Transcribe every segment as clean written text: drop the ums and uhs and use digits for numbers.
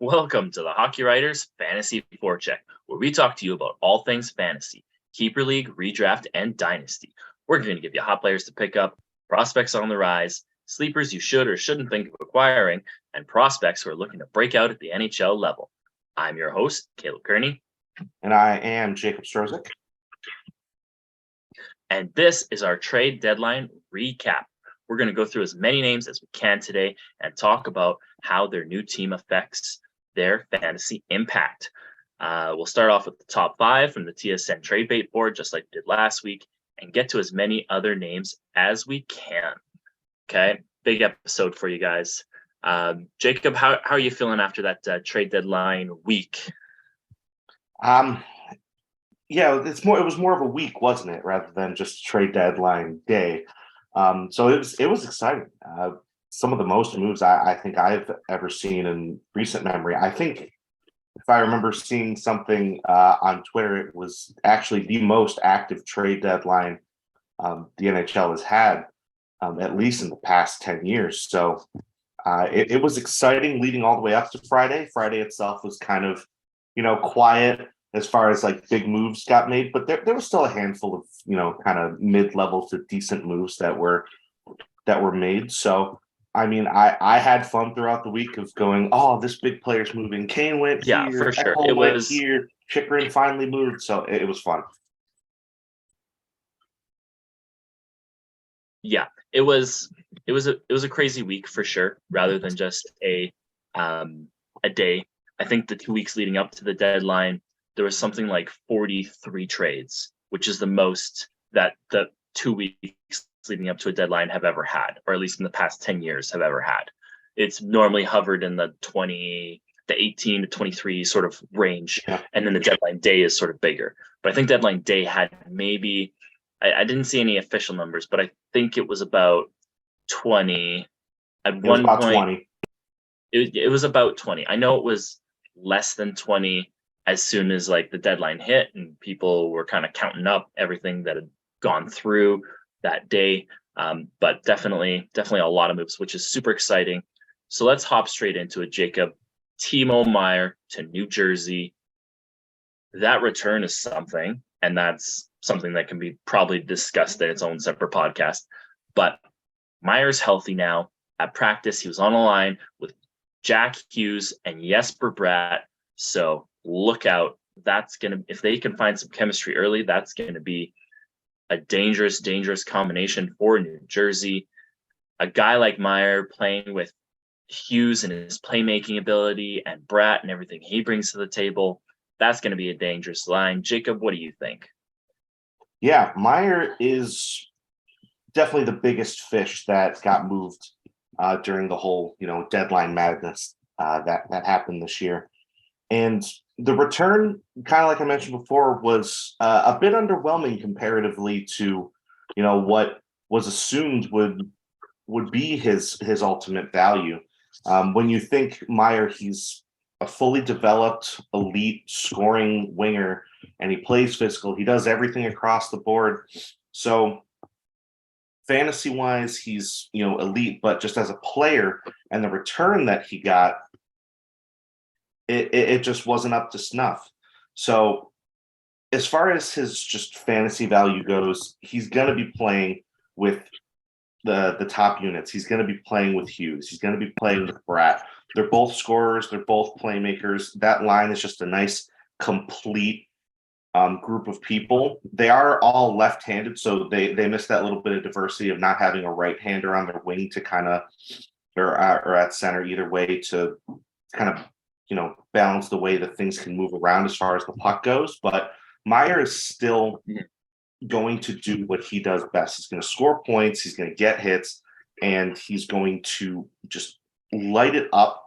Welcome to the Hockey Writers Fantasy Forecheck, where we talk to you about all things fantasy, keeper league, redraft, and dynasty. We're going to give you hot players to pick up, prospects on the rise, sleepers you should or shouldn't think of acquiring, and prospects who are looking to break out at the NHL level. I'm your host, Caleb Kerney. And I am Jakob Strozyk. And this is our trade deadline recap. We're going to go through as many names as we can today and talk about how their new team affects their fantasy impact. We'll start off with the top 5 from the TSN trade bait board, just like we did last week, and get to as many other names as we can. Okay, big episode for you guys. Jakob, how are you feeling after that trade deadline week? Yeah, it was more of a week, wasn't it, rather than just trade deadline day. So it was exciting. Some of the most moves I think I've ever seen in recent memory. I think if I remember seeing something on Twitter, it was actually the most active trade deadline the NHL has had, at least in the past 10 years. So it was exciting leading all the way up to Friday. Friday itself was kind of, quiet as far as like big moves got made, but there was still a handful of, kind of mid-level to decent moves that were made. So, I mean, I had fun throughout the week of going, oh, this big player's moving. Kane went here. Yeah, for sure. Ekholm went here. Chychrun finally moved. So it was fun. Yeah, it was a crazy week for sure, rather than just a day. I think the 2 weeks leading up to the deadline, there was something like 43 trades, which is the most that the 2 weeks leading up to a deadline have ever had, or at least in the past 10 years have ever had. It's normally hovered in the 18 to 23 sort of range, and then the deadline day is sort of bigger. But I think deadline day had maybe, I didn't see any official numbers, but I think it was about 20. At one point, 20. It was about 20. I know it was less than 20 as soon as like the deadline hit and people were kind of counting up everything that had gone through that day. But definitely a lot of moves, which is super exciting. So let's hop straight into it, Jakob. Timo Meier to New Jersey. That return is something, and that's something that can be probably discussed in its own separate podcast. But Meier's healthy now. At practice, he was on a line with Jack Hughes and Jesper Bratt. So look out. If they can find some chemistry early, that's going to be a dangerous combination for New Jersey. A guy like Meier playing with Hughes and his playmaking ability and Bratt and everything he brings to the table, that's going to be a dangerous line. Jakob, what do you think? Yeah, Meier is definitely the biggest fish that got moved during the whole, deadline madness that happened this year. And the return, kind of like I mentioned before, was a bit underwhelming comparatively to, what was assumed would be his ultimate value. When you think Meier, he's a fully developed, elite scoring winger, and he plays physical. He does everything across the board. So fantasy-wise, he's, elite, but just as a player and the return that he got, it just wasn't up to snuff. So as far as his just fantasy value goes, he's going to be playing with the top units. He's going to be playing with Hughes. He's going to be playing with Bratt. They're both scorers. They're both playmakers. That line is just a nice, complete group of people. They are all left-handed, so they miss that little bit of diversity of not having a right-hander on their wing to kind of, or at center either way to kind of, balance the way that things can move around as far as the puck goes. But Meier is still going to do what he does best. He's going to score points, he's going to get hits, and he's going to just light it up.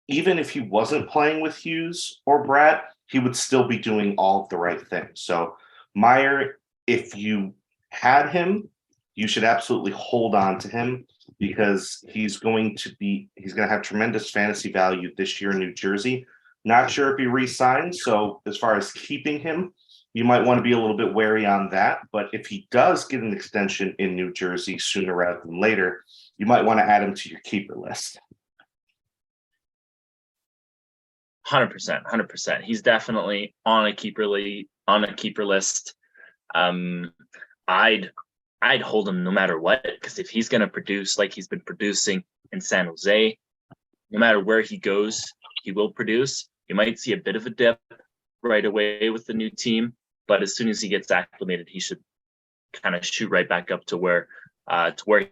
Even if he wasn't playing with Hughes or Bratt, he would still be doing all of the right things. So Meier, if you had him, you should absolutely hold on to him because he's going to have tremendous fantasy value this year in New Jersey. Not sure if he re-signs. So as far as keeping him, you might want to be a little bit wary on that. But if he does get an extension in New Jersey sooner rather than later, you might want to add him to your keeper list. 100%, 100%. He's definitely on a keeper list. I'd hold him no matter what, because if he's going to produce like he's been producing in San Jose, no matter where he goes, he will produce. You might see a bit of a dip right away with the new team, but as soon as he gets acclimated, he should kind of shoot right back up to where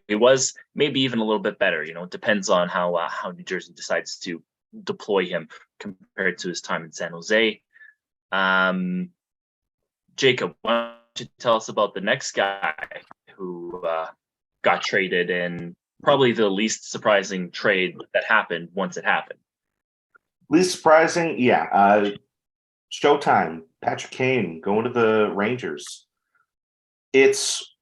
he was, maybe even a little bit better. It depends on how New Jersey decides to deploy him compared to his time in San Jose. Jakob, why don't you tell us about the next guy who got traded in probably the least surprising trade that happened once it happened? Least surprising, yeah. Showtime, Patrick Kane going to the Rangers. It's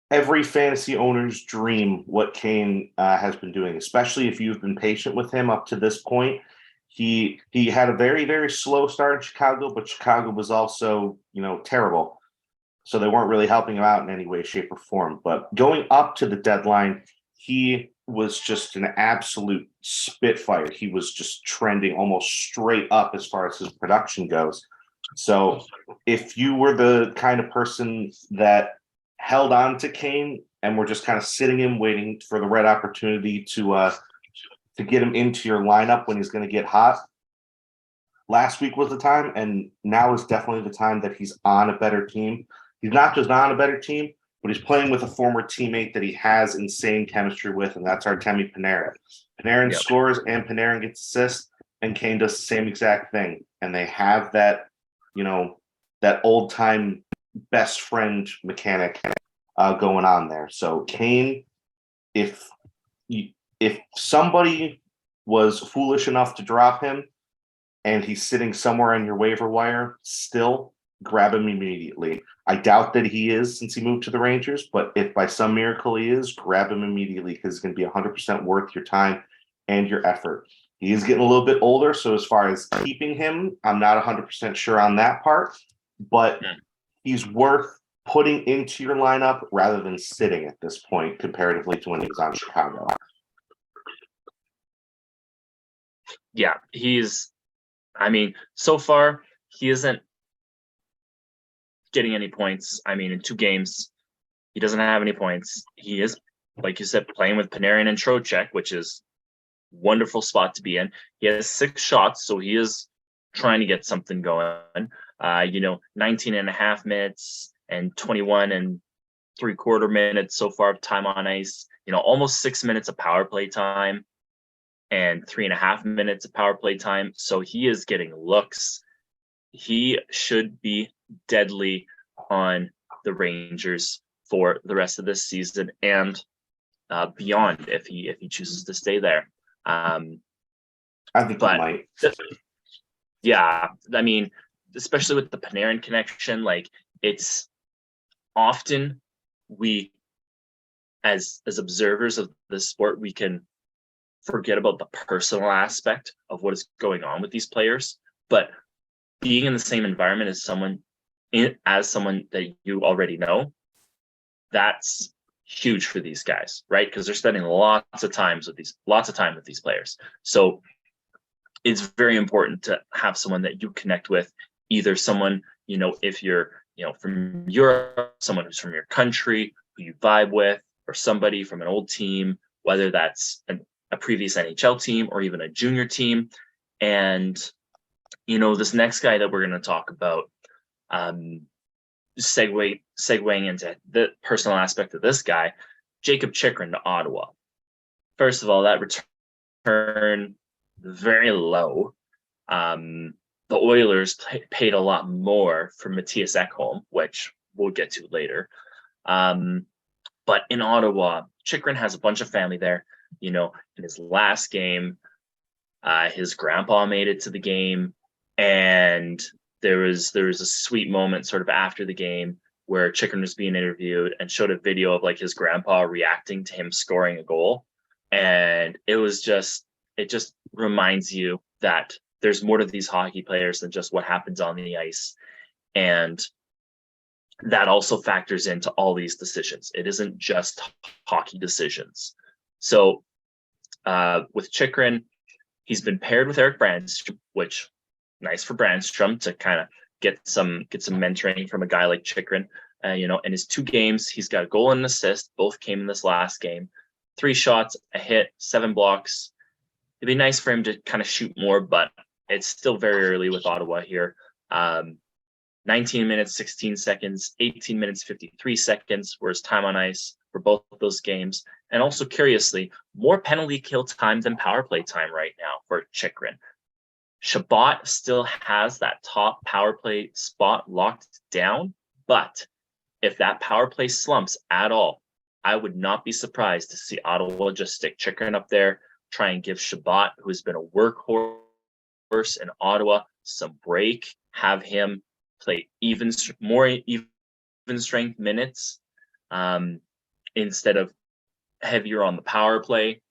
every fantasy owner's dream what Kane has been doing, especially if you've been patient with him up to this point. He had a very, very slow start in Chicago, but Chicago was also, terrible. So they weren't really helping him out in any way, shape, or form. But going up to the deadline, he was just an absolute spitfire. He was just trending almost straight up as far as his production goes. So if you were the kind of person that held on to Kane and were just kind of sitting him, waiting for the right opportunity to get him into your lineup when he's going to get hot, last week was the time, and now is definitely the time that he's on a better team. He's not just on a better team, but he's playing with a former teammate that he has insane chemistry with, and that's Artemi Panarin. Panarin scores and Panarin gets assists, and Kane does the same exact thing. And they have that, that old-time best friend mechanic going on there. So Kane, if somebody was foolish enough to drop him and he's sitting somewhere on your waiver wire, still grab him immediately. I doubt that he is since he moved to the Rangers, but if by some miracle he is, grab him immediately because it's going to be 100% worth your time and your effort. He is getting a little bit older, so as far as keeping him, I'm not 100% sure on that part, but he's worth putting into your lineup rather than sitting at this point comparatively to when he was on Chicago. Yeah, so far he isn't getting any points. In 2 games, he doesn't have any points. He is, like you said, playing with Panarin and Trocheck, which is wonderful spot to be in. He has 6 shots, so he is trying to get something going. 19 and a half minutes and 21 and 3/4 minutes so far of time on ice. Almost 6 minutes of power play time and 3.5 minutes of power play time. So he is getting looks. He should be deadly on the Rangers for the rest of this season and beyond if he chooses to stay there. I think he might. Yeah, especially with the Panarin connection, it's often we, as observers of the sport, we can forget about the personal aspect of what is going on with these players, but being in the same environment as someone that you already know, that's huge for these guys, right? Because they're spending lots of time with these players. So it's very important to have someone that you connect with, either someone, if you're, from Europe, someone who's from your country, who you vibe with, or somebody from an old team, whether that's a previous NHL team or even a junior team. And, this next guy that we're going to talk about, segueing into the personal aspect of this guy, Jakob Chychrun to Ottawa. First of all, that return, very low. The Oilers paid a lot more for Mattias Ekholm, which we'll get to later. But in Ottawa, Chychrun has a bunch of family there. In his last game, his grandpa made it to the game, and there was a sweet moment sort of after the game where Chychrun was being interviewed and showed a video of his grandpa reacting to him scoring a goal. And it just reminds you that there's more to these hockey players than just what happens on the ice. And that also factors into all these decisions. It isn't just hockey decisions. So with Chychrun, He's been paired with Eric Brandstrom, which nice for Brandstrom to kind of get some mentoring from a guy like Chychrun. In his 2 games, he's got a goal and an assist. Both came in this last game. 3 shots, a hit, 7 blocks. It'd be nice for him to kind of shoot more, but it's still very early with Ottawa here. 19 minutes, 16 seconds, 18 minutes, 53 seconds were his time on ice for both of those games. And also, curiously, more penalty kill time than power play time right now for Chychrun. Chabot still has that top power play spot locked down, but if that power play slumps at all, I would not be surprised to see Ottawa just stick Chychrun up there, try and give Chabot, who's been a workhorse in Ottawa, some break, have him play more even strength minutes instead of heavier on the power play.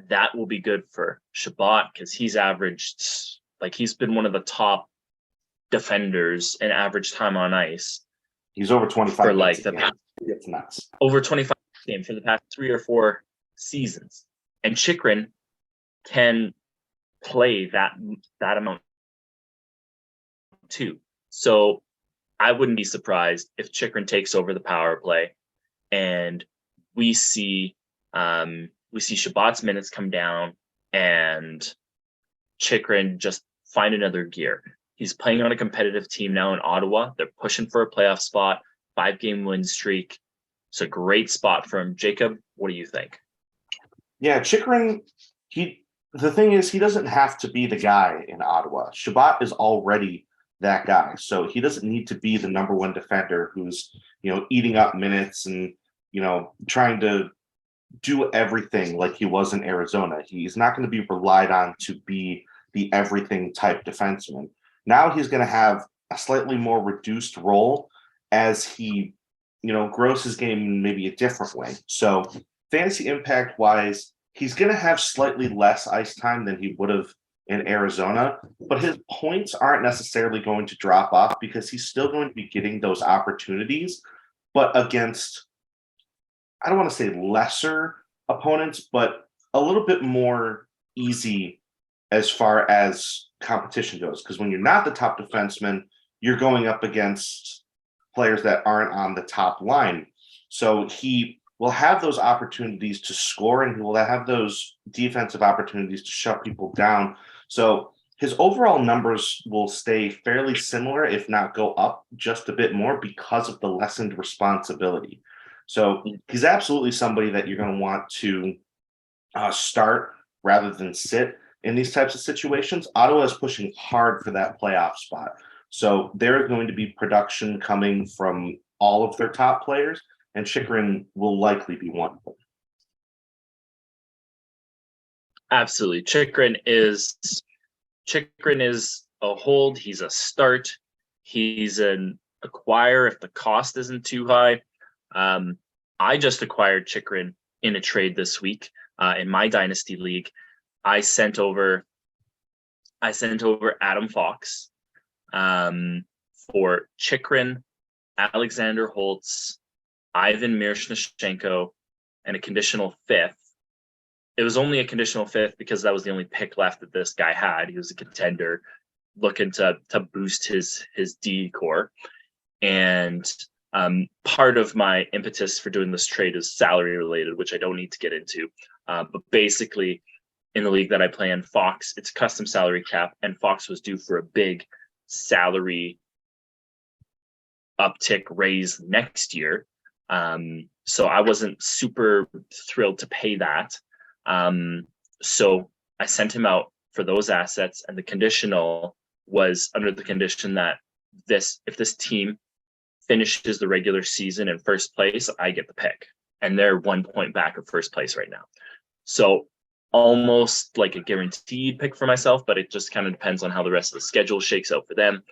That will be good for Chabot because he's been one of the top defenders in average time on ice. He's over 25 for it's nuts. Over 25 games for the past 3 or 4 seasons. And Chychrun can play that amount too. So I wouldn't be surprised if Chychrun takes over the power play and we see Chabot's minutes come down and Chychrun just find another gear. He's playing on a competitive team now in Ottawa. They're pushing for a playoff spot, 5-game win streak. It's a great spot for him. Jakob, what do you think? Yeah, Chychrun, the thing is, he doesn't have to be the guy in Ottawa. Chabot is already that guy. So he doesn't need to be the number 1 defender who's, eating up minutes and, trying to do everything like he was in Arizona. He's not going to be relied on to be the everything type defenseman. Now he's going to have a slightly more reduced role as he, grows his game in maybe a different way. So fantasy impact wise, he's going to have slightly less ice time than he would have in Arizona, but his points aren't necessarily going to drop off because he's still going to be getting those opportunities, but against, I don't want to say lesser opponents, but a little bit more easy as far as competition goes. Because when you're not the top defenseman, you're going up against players that aren't on the top line. So he will have those opportunities to score and he will have those defensive opportunities to shut people down. So his overall numbers will stay fairly similar, if not go up just a bit more because of the lessened responsibility. So he's absolutely somebody that you're going to want to start rather than sit in these types of situations. Ottawa is pushing hard for that playoff spot. So there is going to be production coming from all of their top players, and Chychrun will likely be one of them. Absolutely. Chychrun is a hold. He's a start. He's an acquire if the cost isn't too high. I just acquired Chychrun in a trade this week in my dynasty league. I sent over Adam Fox for Chychrun, Alexander Holtz, Ivan Miroshnichenko, and a conditional 5th. It was only a conditional 5th because that was the only pick left that this guy had. He was a contender looking to boost his D core. And part of my impetus for doing this trade is salary related, which I don't need to get into. But basically, in the league that I play in, Fox, it's custom salary cap, and Fox was due for a big salary uptick raise next year. So I wasn't super thrilled to pay that. So I sent him out for those assets, and the conditional was under the condition that if this team finishes the regular season in first place, I get the pick. And they're 1 point back of first place right now. So almost like a guaranteed pick for myself, but it just kind of depends on how the rest of the schedule shakes out for them.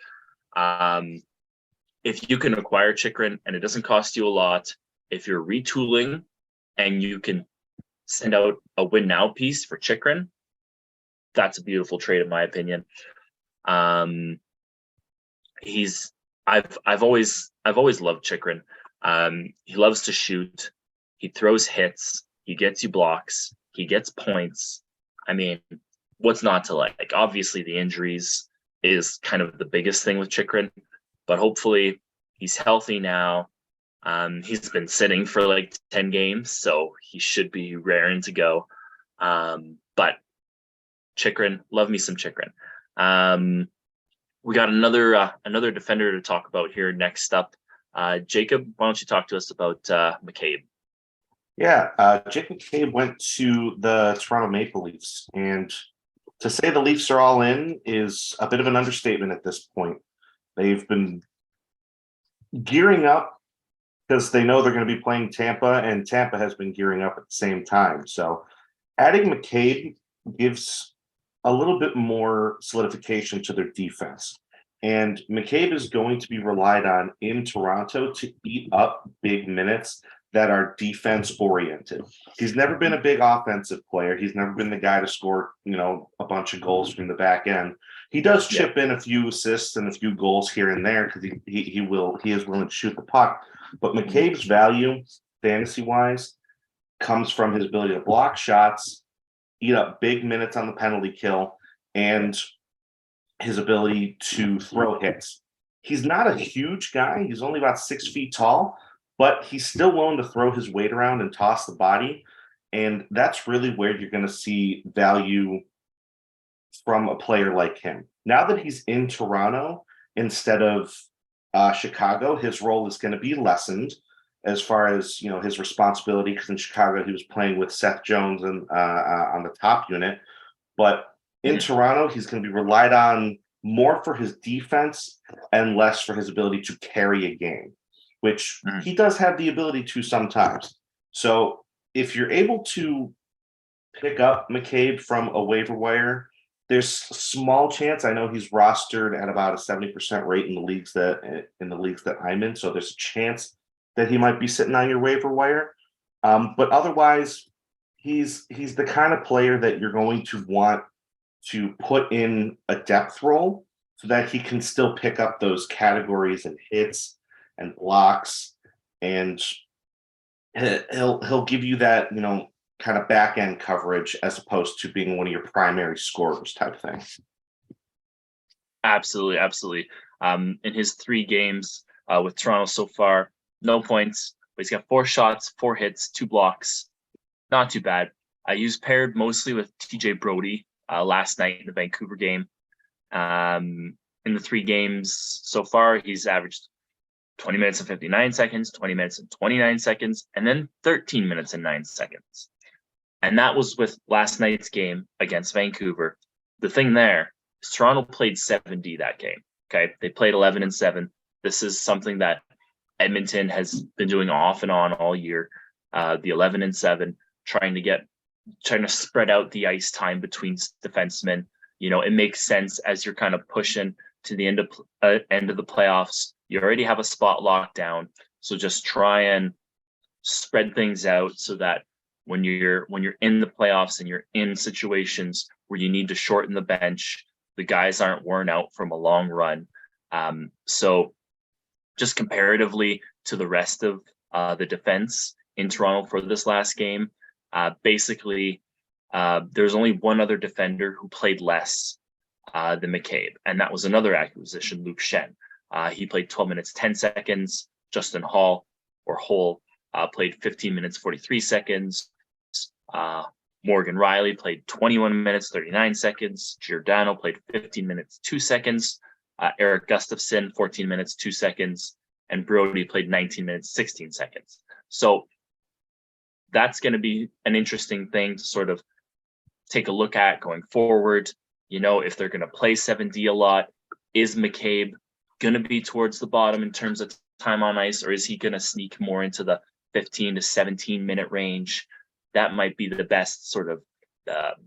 If you can acquire Chychrun and it doesn't cost you a lot, if you're retooling and you can send out a win now piece for Chychrun, that's a beautiful trade in my opinion. I've always loved Chychrun. He loves to shoot. He throws hits. He gets you blocks. He gets points. I mean, what's not to like? Obviously, the injuries is kind of the biggest thing with Chychrun, but hopefully he's healthy now. He's been sitting for like 10 games, so he should be raring to go. But Chychrun, love me some Chychrun. We got another defender to talk about here next up. Jakob, why don't you talk to us about McCabe? Yeah, Jake McCabe went to the Toronto Maple Leafs, and to say the Leafs are all in is a bit of an understatement at this point. They've been gearing up because they know they're going to be playing Tampa, and Tampa has been gearing up at the same time. So adding McCabe gives a little bit more solidification to their defense. And McCabe is going to be relied on in Toronto to eat up big minutes that are defense oriented. He's never been a big offensive player. He's never been the guy to score, a bunch of goals from the back end. He does chip in a few assists and a few goals here and there because he is willing to shoot the puck. But McCabe's value, fantasy wise, comes from his ability to block shots, eat up big minutes on the penalty kill, and his ability to throw hits. He's not a huge guy. He's only about 6 feet tall, but he's still willing to throw his weight around and toss the body. And that's really where you're going to see value from a player like him. Now that he's in Toronto instead of Chicago, his role is going to be lessened as far as, his responsibility, because in Chicago he was playing with Seth Jones and on the top unit. But in Toronto, he's going to be relied on more for his defense and less for his ability to carry a game, which he does have the ability to sometimes. So if you're able to pick up McCabe from a waiver wire, there's a small chance. I know he's rostered at about a 70% rate in the leagues that I'm in. So there's a chance that he might be sitting on your waiver wire. But otherwise, he's the kind of player that you're going to want to put in a depth role so that he can still pick up those categories and hits and blocks, and he'll give you that, kind of back end coverage as opposed to being one of your primary scorers type thing. Absolutely. In his 3 games with Toronto so far, no points, but he's got 4 shots, 4 hits, 2 blocks. Not too bad. He was paired mostly with TJ Brodie last night in the Vancouver game. In the 3 games so far, he's averaged 20 minutes and 59 seconds, 20 minutes and 29 seconds, and then 13 minutes and 9 seconds. And that was with last night's game against Vancouver. The thing there is Toronto played 7D that game. Okay. They played 11-7. This is something that Edmonton has been doing off and on all year. The 11-7, trying to spread out the ice time between defensemen. It makes sense as you're kind of pushing to the end of the playoffs. You already have a spot locked down, so just try and spread things out so that when you're in the playoffs and you're in situations where you need to shorten the bench, the guys aren't worn out from a long run. So just comparatively to the rest of the defense in Toronto for this last game, basically there's only one other defender who played less than McCabe, and that was another acquisition, Luke Shen. He played 12 minutes 10 seconds. Justin Hall played 15 minutes 43 seconds. Morgan Riley played 21 minutes 39 seconds. Giordano played 15 minutes 2 seconds. Eric Gustafsson 14 minutes 2 seconds, and Brodie played 19 minutes 16 seconds. So that's going to be an interesting thing to sort of take a look at going forward. If they're going to play 7D a lot, is McCabe going to be towards the bottom in terms of time on ice, or is he going to sneak more into the 15 to 17 minute range? That might be the best sort of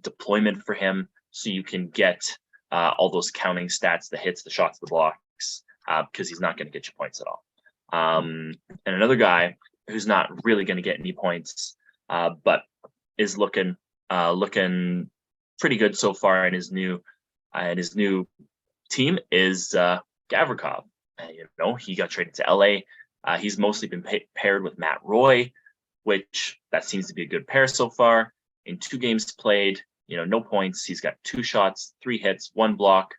deployment for him, so you can get all those counting stats, the hits, the shots, the blocks, because he's not going to get you points at all. And another guy who's not really going to get any points, but is looking pretty good so far in his new team is Gavrikov. He got traded to LA. He's mostly been paired with Matt Roy, which that seems to be a good pair so far. In 2 games played, no points. He's got 2 shots, 3 hits, 1 block,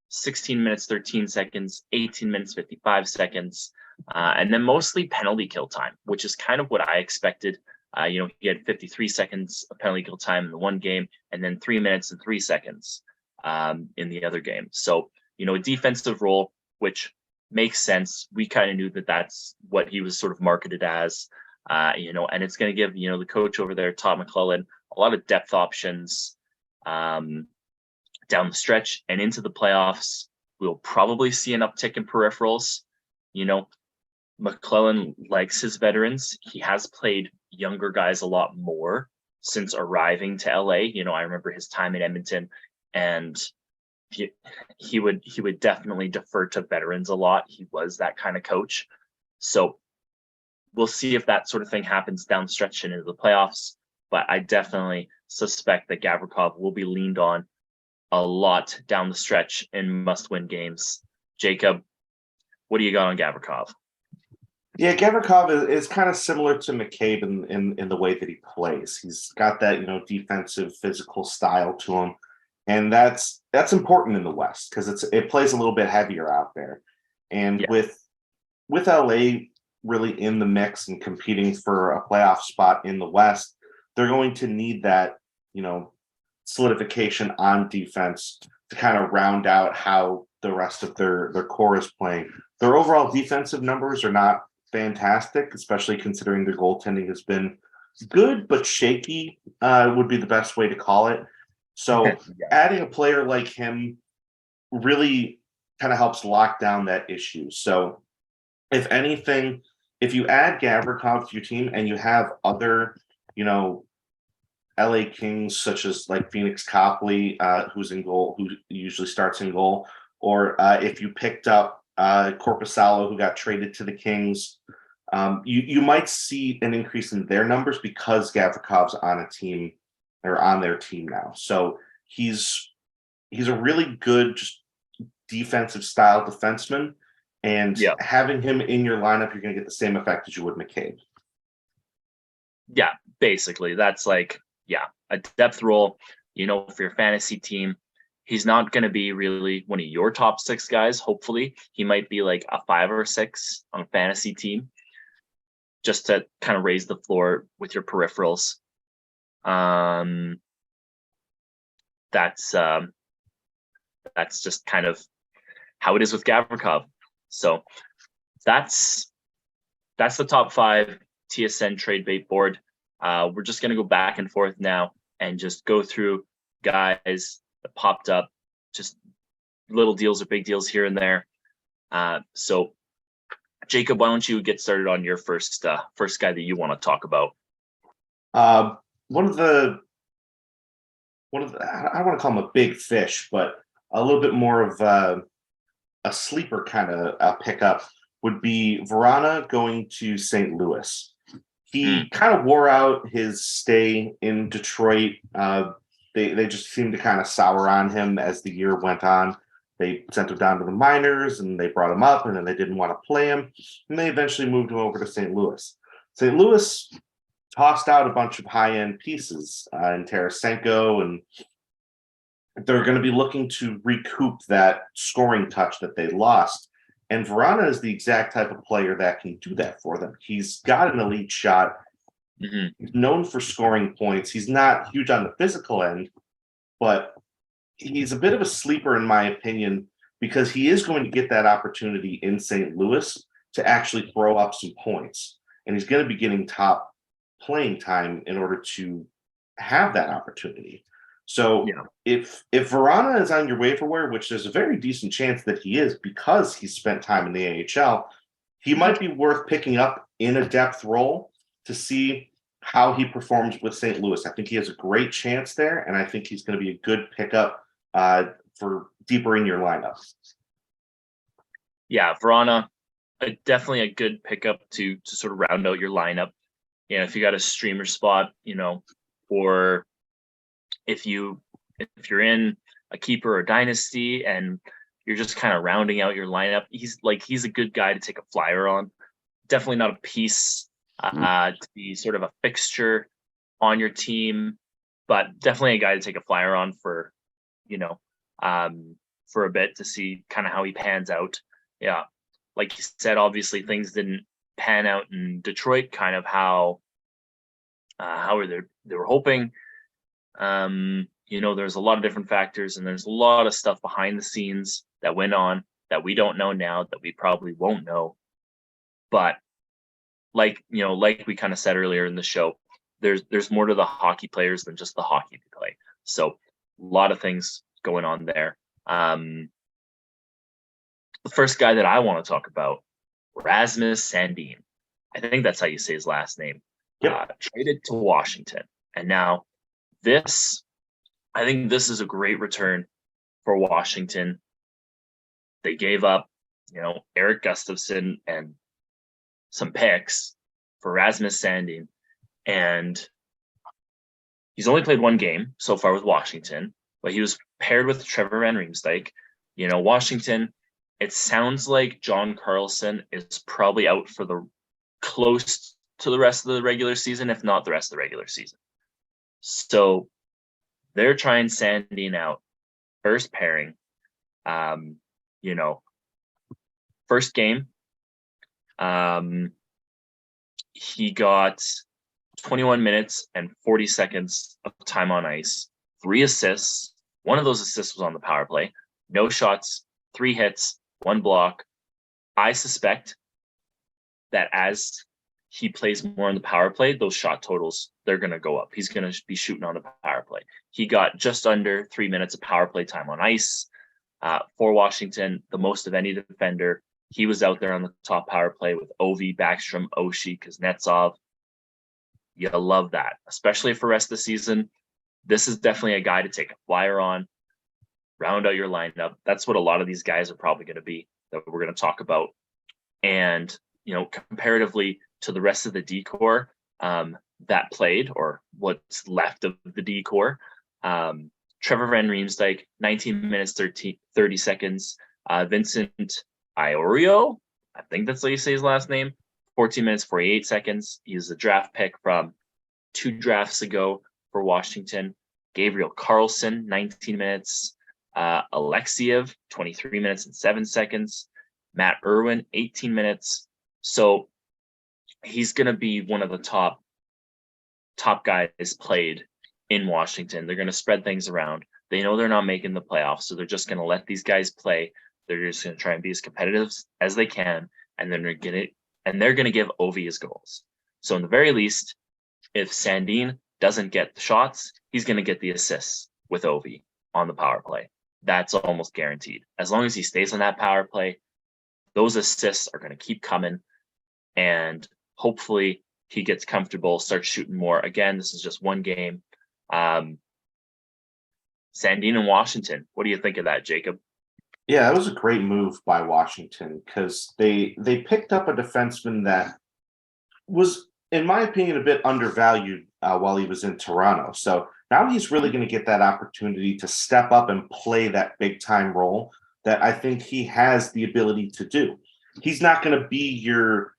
16 minutes, 13 seconds, 18 minutes, 55 seconds, and then mostly penalty kill time, which is kind of what I expected. He had 53 seconds of penalty kill time in the one game, and then 3 minutes and 3 seconds in the other game. So, a defensive role, which makes sense. We kind of knew that that's what he was sort of marketed as, and it's going to give, the coach over there, Todd McLellan, a lot of depth options down the stretch and into the playoffs. We'll probably see an uptick in peripherals. McLellan likes his veterans. He has played younger guys a lot more since arriving to LA. I remember his time in Edmonton, and he would definitely defer to veterans a lot. He was that kind of coach. So we'll see if that sort of thing happens down the stretch and into the playoffs. But I definitely suspect that Gavrikov will be leaned on a lot down the stretch in must-win games. Jakob, what do you got on Gavrikov? Yeah, Gavrikov is kind of similar to McCabe in the way that he plays. He's got that, defensive, physical style to him. And that's important in the West because it plays a little bit heavier out there. And with LA really in the mix and competing for a playoff spot in the West, they're going to need that, solidification on defense to kind of round out how the rest of their core is playing. Their overall defensive numbers are not fantastic, especially considering their goaltending has been good but shaky, would be the best way to call it. So adding a player like him really kind of helps lock down that issue. So if anything, if you add Gavrikov to your team and you have other, LA Kings such as like Phoenix Copley, who's in goal, who usually starts in goal, or if you picked up Korpisalo, who got traded to the Kings, you might see an increase in their numbers because Gavrikov's on a team or on their team now. So he's a really good just defensive style defenseman, and having him in your lineup, you're going to get the same effect as you would McCabe. Yeah, basically that's like a depth role. For your fantasy team, he's not going to be really one of your top 6 guys. Hopefully, he might be like a 5 or 6 on a fantasy team, just to kind of raise the floor with your peripherals. That's just kind of how it is with Gavrikov. So that's the top 5 TSN trade bait board. We're just going to go back and forth now and just go through guys that popped up, just little deals or big deals here and there. So Jakob, why don't you get started on your first guy that you want to talk about? One of the I don't want to call him a big fish, but a little bit more of a sleeper kind of pickup would be Vrana going to St. Louis. He kind of wore out his stay in Detroit. They just seemed to kind of sour on him as the year went on. They sent him down to the minors, and they brought him up, and then they didn't want to play him, and they eventually moved him over to St. Louis. St. Louis tossed out a bunch of high-end pieces in Tarasenko, and they're going to be looking to recoup that scoring touch that they lost. And Vrana is the exact type of player that can do that for them. He's got an elite shot. He's known for scoring points. He's not huge on the physical end, but he's a bit of a sleeper, in my opinion, because he is going to get that opportunity in St. Louis to actually throw up some points. And he's going to be getting top playing time in order to have that opportunity. So if Vrana is on your waiver wire, which there's a very decent chance that he is because he's spent time in the AHL, he might be worth picking up in a depth role to see how he performs with St. Louis. I think he has a great chance there, and I think he's going to be a good pickup for deeper in your lineup. Yeah, Vrana, definitely a good pickup to sort of round out your lineup. If you got a streamer spot, or if you're in a keeper or dynasty and you're just kind of rounding out your lineup, he's a good guy to take a flyer on. Definitely not a piece to be sort of a fixture on your team. but definitely a guy to take a flyer on for, for a bit to see kind of how he pans out. Yeah. Like you said, obviously things didn't pan out in Detroit, kind of how they were hoping. There's a lot of different factors, and there's a lot of stuff behind the scenes that went on that we don't know now, that we probably won't know. But like we kind of said earlier in the show, there's more to the hockey players than just the hockey they play. So a lot of things going on there. The first guy that I want to talk about, Rasmus Sandin. I think that's how you say his last name. Yep. Traded to Washington. And now I think this is a great return for Washington. They gave up, Eric Gustafsson and some picks for Rasmus Sandin. And he's only played one game so far with Washington, but he was paired with Trevor Van Riemsdyk. Washington, it sounds like John Carlson is probably out for the close to the rest of the regular season, if not the rest of the regular season. So they're trying Sandin out. First pairing. First game. He got 21 minutes and 40 seconds of time on ice, 3 assists. One of those assists was on the power play. No shots, 3 hits, 1 block. I suspect that as he plays more on the power play, those shot totals, they're going to go up. He's going to be shooting on the power play. He got just under 3 minutes of power play time on ice for Washington, the most of any defender. He was out there on the top power play with Ovi, Backstrom, Oshie, Kuznetsov. You love that, especially for the rest of the season. This is definitely a guy to take a flyer on, round out your lineup. That's what a lot of these guys are probably going to be that we're going to talk about. And, comparatively to the rest of the D-core that played, or what's left of the D-core, Trevor Van Riemsdyk, 19 minutes, 30 seconds. Vincent Iorio, I think that's how you say his last name, 14 minutes, 48 seconds. He's a draft pick from 2 drafts ago for Washington. Gabriel Carlson, 19 minutes. Alexiev, 23 minutes and 7 seconds. Matt Irwin, 18 minutes. So he's going to be one of the top guys played in Washington. They're going to spread things around. They know they're not making the playoffs, so they're just going to let these guys play. They're just going to try and be as competitive as they can, and then they're going to give Ovi his goals. So in the very least, if Sandin doesn't get the shots, he's going to get the assists with Ovi on the power play. That's almost guaranteed. As long as he stays on that power play, those assists are going to keep coming, and hopefully he gets comfortable, starts shooting more. Again, this is just one game. Sandin in Washington. What do you think of that, Jacob? Yeah, that was a great move by Washington because they picked up a defenseman that was, in my opinion, a bit undervalued while he was in Toronto. So now he's really going to get that opportunity to step up and play that big time role that I think he has the ability to do. He's not going to be your,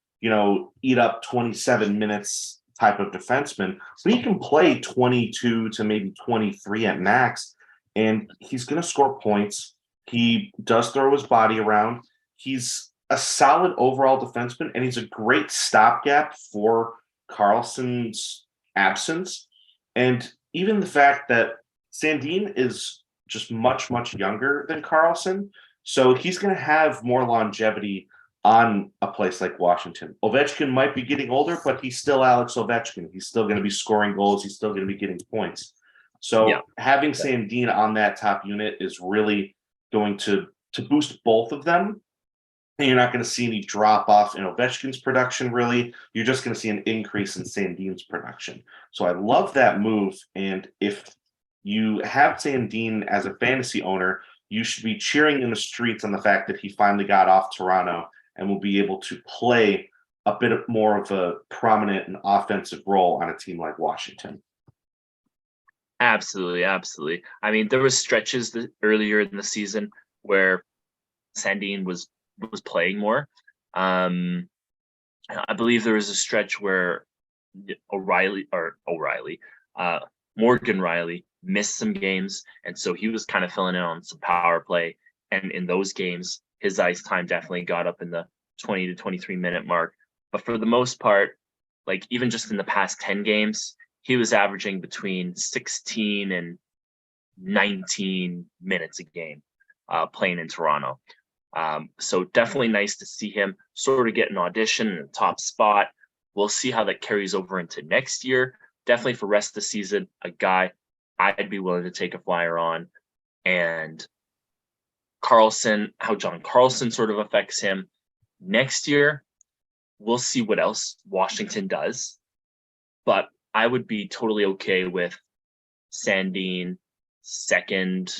eat up 27 minutes type of defenseman, but he can play 22 to maybe 23 at max, and he's going to score points. He does throw his body around. He's a solid overall defenseman, and he's a great stopgap for Carlson's absence. And even the fact that Sandin is just much, much younger than Carlson, so he's going to have more longevity on a place like Washington. Ovechkin might be getting older, but he's still Alex Ovechkin. He's still going to be scoring goals. He's still going to be getting points. So having Sandin on that top unit is really going to boost both of them. And you're not going to see any drop off in Ovechkin's production, really. You're just going to see an increase in Sandin's production. So I love that move. And if you have Sandin as a fantasy owner, you should be cheering in the streets on the fact that he finally got off Toronto and will be able to play a bit more of a prominent and offensive role on a team like Washington. Absolutely, absolutely. I mean, there was stretches earlier in the season where Sandin was playing more. I believe there was a stretch where O'Reilly, Morgan Riley missed some games, and so he was kind of filling in on some power play. And in those games, his ice time definitely got up in the 20 to 23 minute mark. But for the most part, like even just in the past 10 games, he was averaging between 16 and 19 minutes a game playing in Toronto. So definitely nice to see him sort of get an audition in the top spot. We'll see how that carries over into next year. Definitely for rest of the season, a guy I'd be willing to take a flyer on. And Carlson, how John Carlson sort of affects him. Next year, we'll see what else Washington does. But I would be totally okay with Sandin second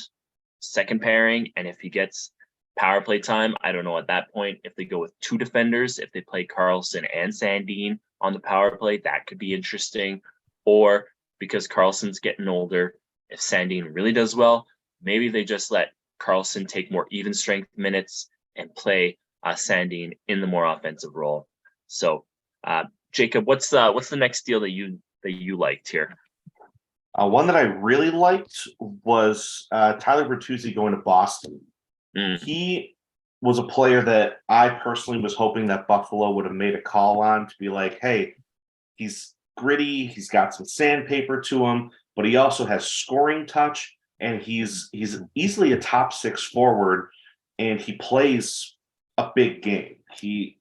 pairing. And if he gets power play time, I don't know at that point if they go with two defenders, if they play Carlson and Sandin on the power play, that could be interesting. Or because Carlson's getting older, if Sandin really does well, maybe they just let Carlson take more even strength minutes and play Sandin in the more offensive role. So, Jacob, what's the next deal that you liked here? One that I really liked was Tyler Bertuzzi going to Boston. He was a player that I personally was hoping that Buffalo would have made a call on to be like, hey, he's gritty, he's got some sandpaper to him, but he also has scoring touch, and he's easily a top six forward, and he plays a big game. He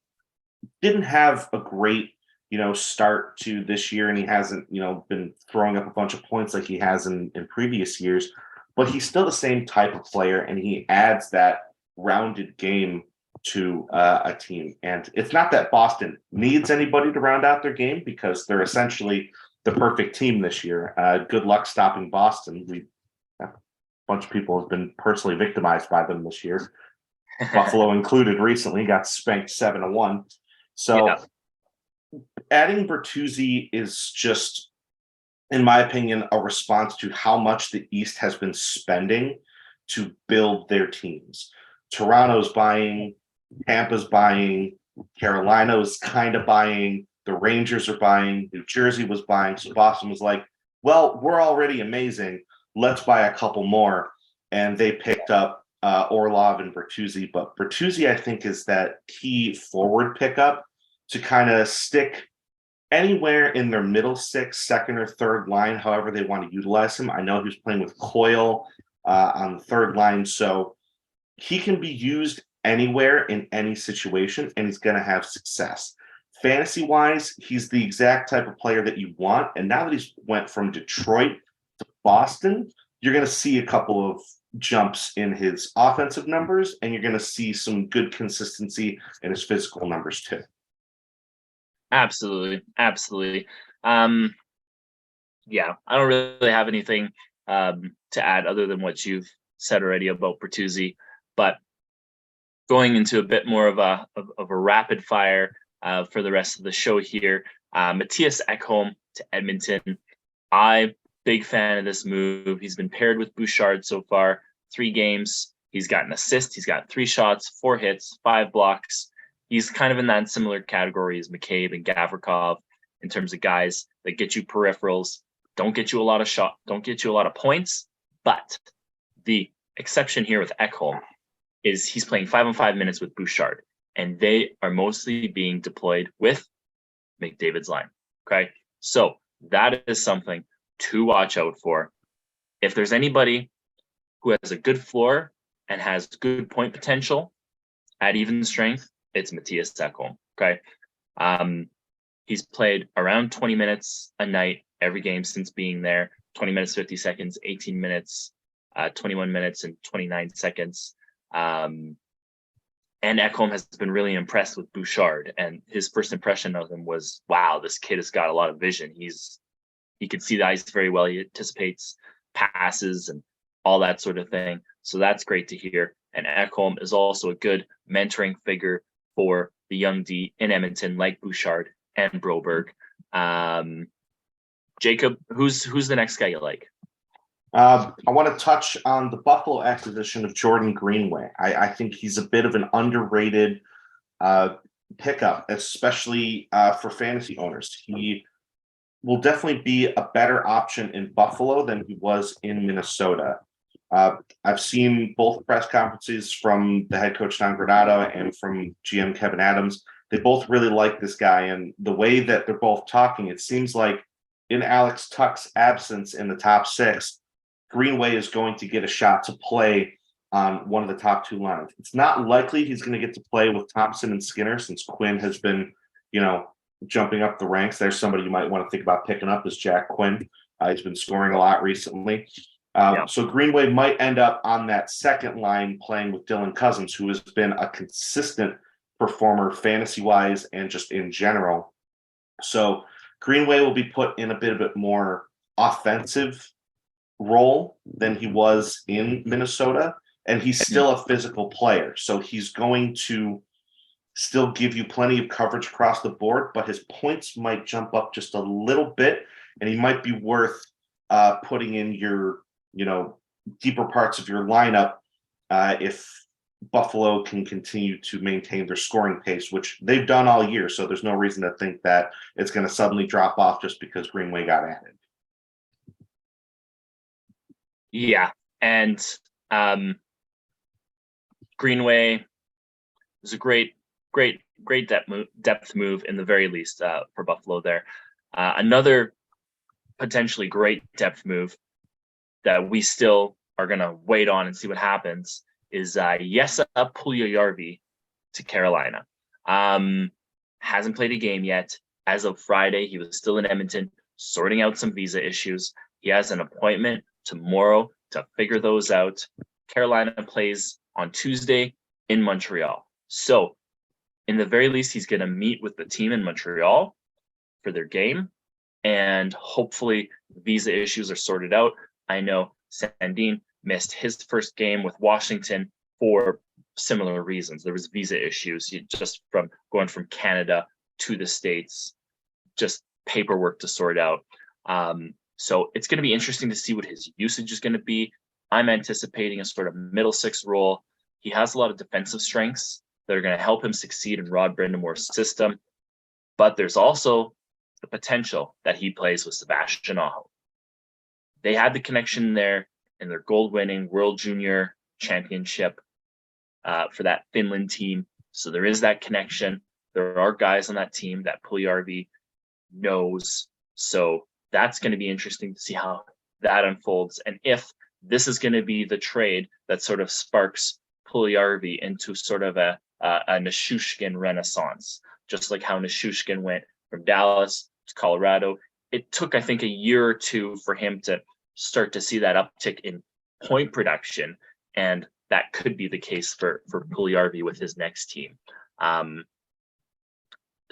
didn't have a great, start to this year, and he hasn't, been throwing up a bunch of points like he has in previous years, but he's still the same type of player, and he adds that rounded game to a team. And it's not that Boston needs anybody to round out their game, because they're essentially the perfect team this year. Good luck stopping Boston. A bunch of people have been personally victimized by them this year. Buffalo included recently, got spanked 7-1. So yeah. Adding Bertuzzi is just, in my opinion, a response to how much the East has been spending to build their teams. Toronto's buying, Tampa's buying, Carolina's kind of buying, the Rangers are buying, New Jersey was buying. So Boston was like, well, we're already amazing. Let's buy a couple more. And they picked up Orlov and Bertuzzi. But Bertuzzi, I think, is that key forward pickup to kind of stick anywhere in their middle six, second or third line, however they want to utilize him. I know he was playing with Coyle on the third line, so he can be used anywhere in any situation, and he's going to have success. Fantasy-wise, he's the exact type of player that you want, and now that he's went from Detroit to Boston, you're going to see a couple of jumps in his offensive numbers, and you're going to see some good consistency in his physical numbers too. Absolutely. Yeah, I don't really have anything to add other than what you've said already about Bertuzzi, but going into a bit more of a rapid fire for the rest of the show here. Mattias Ekholm to Edmonton. Big fan of this move. He's been paired with Bouchard so far, 3 games. He's got an assist. He's got 3 shots, 4 hits, 5 blocks. He's kind of in that similar category as McCabe and Gavrikov in terms of guys that get you peripherals, don't get you a lot of points. But the exception here with Ekholm is he's playing 5-on-5 minutes with Bouchard, and they are mostly being deployed with McDavid's line. Okay, so that is something to watch out for. If there's anybody who has a good floor and has good point potential at even strength, it's Mattias Ekholm. Okay. He's played around 20 minutes a night every game since being there. 20 minutes, 50 seconds, 18 minutes, 21 minutes, and 29 seconds. And Ekholm has been really impressed with Bouchard. And his first impression of him was, wow, this kid has got a lot of vision. He can see the ice very well. He anticipates passes and all that sort of thing. So that's great to hear. And Ekholm is also a good mentoring figure for the young D in Edmonton, like Bouchard and Broberg. Jacob, who's the next guy you like? I want to touch on the Buffalo acquisition of Jordan Greenway. I think he's a bit of an underrated pickup, especially for fantasy owners. He will definitely be a better option in Buffalo than he was in Minnesota. I've seen both press conferences from the head coach Don Granato and from GM Kevin Adams. They both really like this guy, and the way that they're both talking, it seems like in Alex Tuch's absence in the top six, Greenway is going to get a shot to play on one of the top two lines. It's not likely he's going to get to play with Thompson and Skinner since Quinn has been, jumping up the ranks. There's somebody you might want to think about picking up is Jack Quinn. He's been scoring a lot recently. So Greenway might end up on that second line playing with Dylan Cousins, who has been a consistent performer fantasy-wise and just in general. So Greenway will be put in a bit more offensive role than he was in Minnesota, and he's still a physical player. So he's going to still give you plenty of coverage across the board, but his points might jump up just a little bit, and he might be worth putting in your, deeper parts of your lineup if Buffalo can continue to maintain their scoring pace, which they've done all year. So there's no reason to think that it's going to suddenly drop off just because Greenway got added. Yeah. And Greenway was a great depth move in the very least for Buffalo there. Another potentially great depth move that we still are going to wait on and see what happens is Jesse Puljujarvi to Carolina. Hasn't played a game yet. As of Friday, he was still in Edmonton sorting out some visa issues. He has an appointment tomorrow to figure those out. Carolina plays on Tuesday in Montreal. So in the very least, he's going to meet with the team in Montreal for their game, and hopefully visa issues are sorted out. I know Sandin missed his first game with Washington for similar reasons. There was visa issues just from going from Canada to the States, just paperwork to sort out. So it's going to be interesting to see what his usage is going to be. I'm anticipating a sort of middle six role. He has a lot of defensive strengths that are going to help him succeed in Rod Brindamore's system. But there's also the potential that he plays with Sebastian Aho. They had the connection there in their gold-winning World Junior Championship for that Finland team. So there is that connection. There are guys on that team that Puljujarvi knows. So that's going to be interesting to see how that unfolds. And if this is going to be the trade that sort of sparks Puljujarvi into sort of a Nichushkin renaissance, just like how Nichushkin went from Dallas to Colorado. It took, I think, a year or two for him to start to see that uptick in point production, and that could be the case for Puljujarvi with his next team.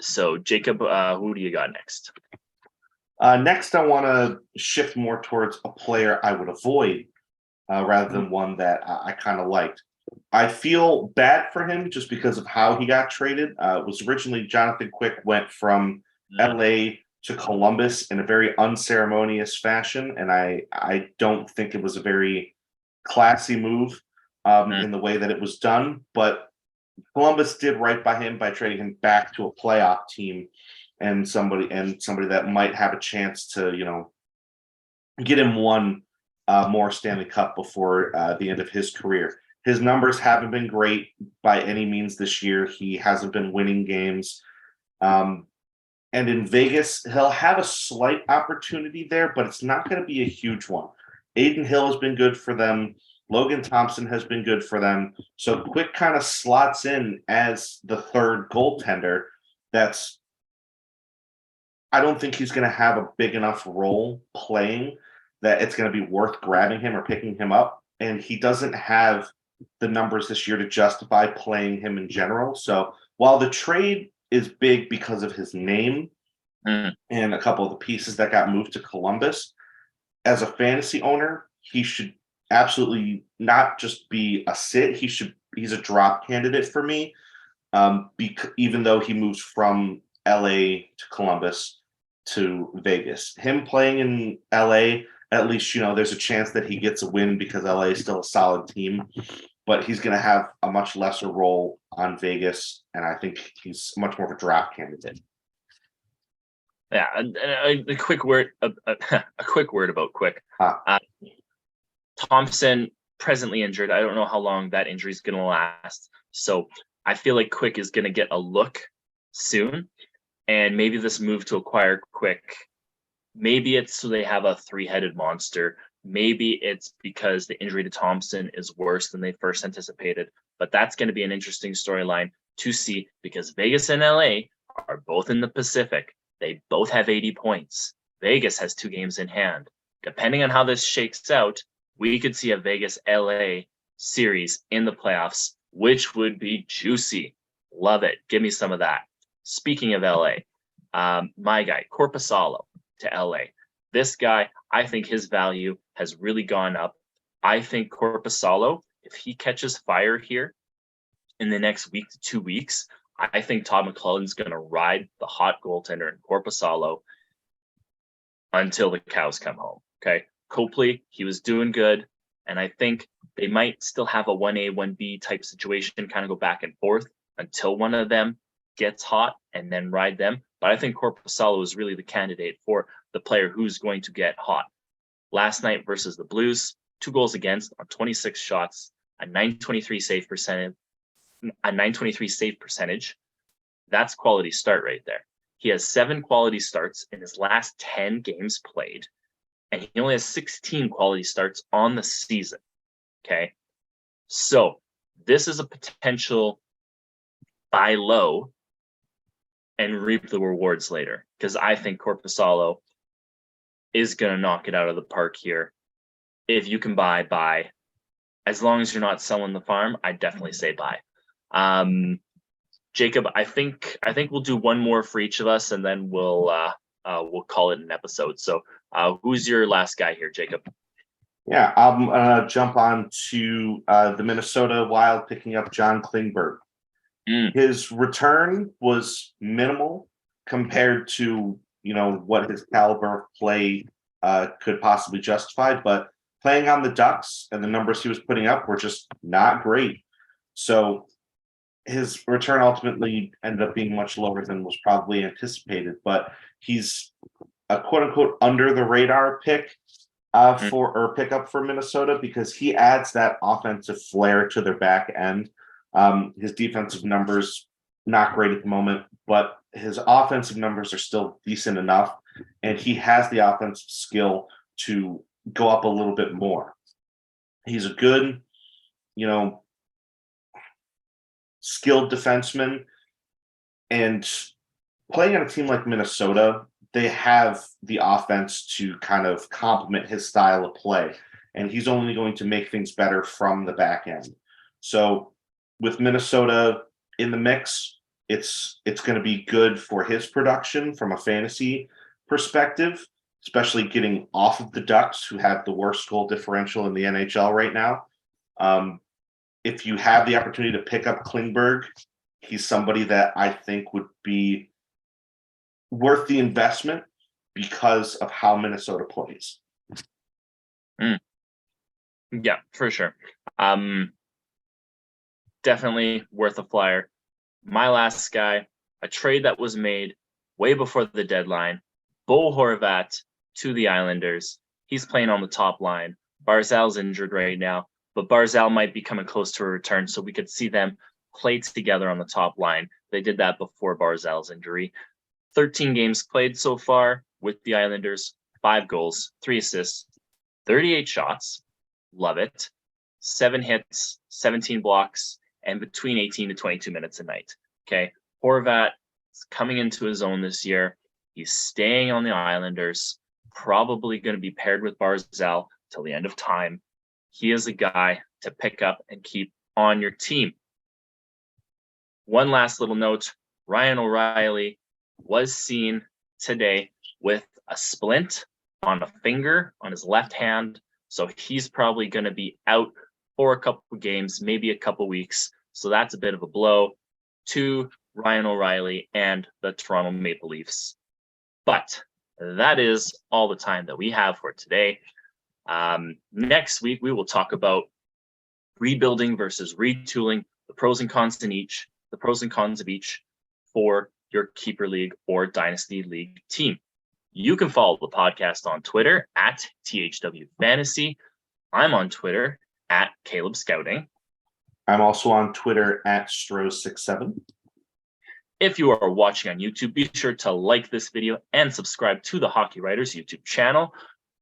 So, Jakob, who do you got next? Next, I want to shift more towards a player I would avoid rather than one that I kind of liked. I feel bad for him just because of how he got traded. It was originally Jonathan Quick went from LA to Columbus in a very unceremonious fashion, and I don't think it was a very classy move in the way that it was done. But Columbus did right by him by trading him back to a playoff team and somebody that might have a chance to get him one more Stanley Cup before the end of his career. His numbers haven't been great by any means this year. He hasn't been winning games. And in Vegas, he'll have a slight opportunity there, but it's not going to be a huge one. Aiden Hill has been good for them. Logan Thompson has been good for them. So Quick kind of slots in as the third goaltender. I don't think he's going to have a big enough role playing that it's going to be worth grabbing him or picking him up. And he doesn't have the numbers this year to justify playing him in general. So while the trade is big because of his name and a couple of the pieces that got moved to Columbus, as a fantasy owner, he should absolutely not just be a sit. He's a drop candidate for me, even though he moves from LA to Columbus to Vegas. Him playing in LA, at least, there's a chance that he gets a win because LA is still a solid team, but he's going to have a much lesser role on Vegas, and I think he's much more of a draft candidate. Yeah, a quick word, a quick word about Quick. Thompson presently injured. I don't know how long that injury is going to last. So I feel like Quick is going to get a look soon, and maybe this move to acquire Quick, maybe it's so they have a three-headed monster. Maybe it's because the injury to Thompson is worse than they first anticipated. But that's going to be an interesting storyline to see, because Vegas and LA are both in the Pacific. They both have 80 points. Vegas has 2 games in hand. Depending on how this shakes out, we could see a Vegas-LA series in the playoffs, which would be juicy. Love it. Give me some of that. Speaking of LA, my guy, Korpisalo to LA. This guy, I think his value has really gone up. I think Korpisalo, if he catches fire here in the next week to 2 weeks, I think Todd McLellan's going to ride the hot goaltender in Korpisalo until the cows come home. Okay. Copley, he was doing good. And I think they might still have a 1A, 1B type situation, kind of go back and forth until one of them gets hot and then ride them. But I think Korpisalo is really the candidate for the player who's going to get hot. Last night versus the Blues, 2 goals against on 26 shots, a 923 save percentage. That's quality start right there. He has 7 quality starts in his last 10 games played, and he only has 16 quality starts on the season. Okay. So this is a potential buy low and reap the rewards later, because I think Korpisalo is going to knock it out of the park here. If you can buy. As long as you're not selling the farm, I definitely say buy. Jakob, I think we'll do one more for each of us, and then we'll call it an episode. So who's your last guy here, Jakob? Yeah, I'm gonna jump on to the Minnesota Wild picking up John Klingberg. His return was minimal compared to what his caliber of play could possibly justify, but playing on the Ducks and the numbers he was putting up were just not great. So his return ultimately ended up being much lower than was probably anticipated, but he's a quote unquote under the radar pick pickup for Minnesota, because he adds that offensive flair to their back end. His defensive numbers not great at the moment, but his offensive numbers are still decent enough, and he has the offensive skill to go up a little bit more. He's a good, skilled defenseman, and playing on a team like Minnesota, they have the offense to kind of complement his style of play, and he's only going to make things better from the back end. So with Minnesota in the mix, it's going to be good for his production from a fantasy perspective, especially getting off of the Ducks, who have the worst goal differential in the NHL right now. If you have the opportunity to pick up Klingberg, he's somebody that I think would be worth the investment because of how Minnesota plays. Yeah, for sure. Definitely worth a flyer. My last guy, a trade that was made way before the deadline, Bo Horvat to the Islanders. He's playing on the top line. Barzal's injured right now, but Barzal might be coming close to a return, so we could see them play together on the top line. They did that before Barzal's injury. 13 games played so far with the Islanders, 5 goals, 3 assists, 38 shots. Love it. 7 hits, 17 blocks, and between 18 to 22 minutes a night. Okay. Horvat is coming into his own this year. He's staying on the Islanders, probably going to be paired with Barzal till the end of time. He is a guy to pick up and keep on your team. One last little note, Ryan O'Reilly was seen today with a splint on a finger on his left hand. So he's probably going to be out for a couple of games, maybe a couple weeks. So that's a bit of a blow to Ryan O'Reilly and the Toronto Maple Leafs. But that is all the time that we have for today. Next week, we will talk about rebuilding versus retooling, the pros and cons of each for your Keeper League or Dynasty League team. You can follow the podcast on Twitter at THW Fantasy. I'm on Twitter at Caleb Scouting. I'm also on Twitter at Strozyk67. If you are watching on YouTube, be sure to like this video and subscribe to the Hockey Writers YouTube channel.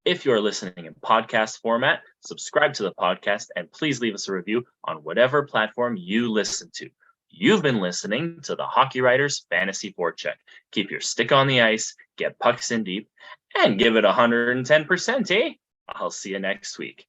If you are listening in podcast format, subscribe to the podcast and please leave us a review on whatever platform you listen to. You've been listening to the Hockey Writers Fantasy Forecheck. Keep your stick on the ice, get pucks in deep, and give it 110%, eh? I'll see you next week.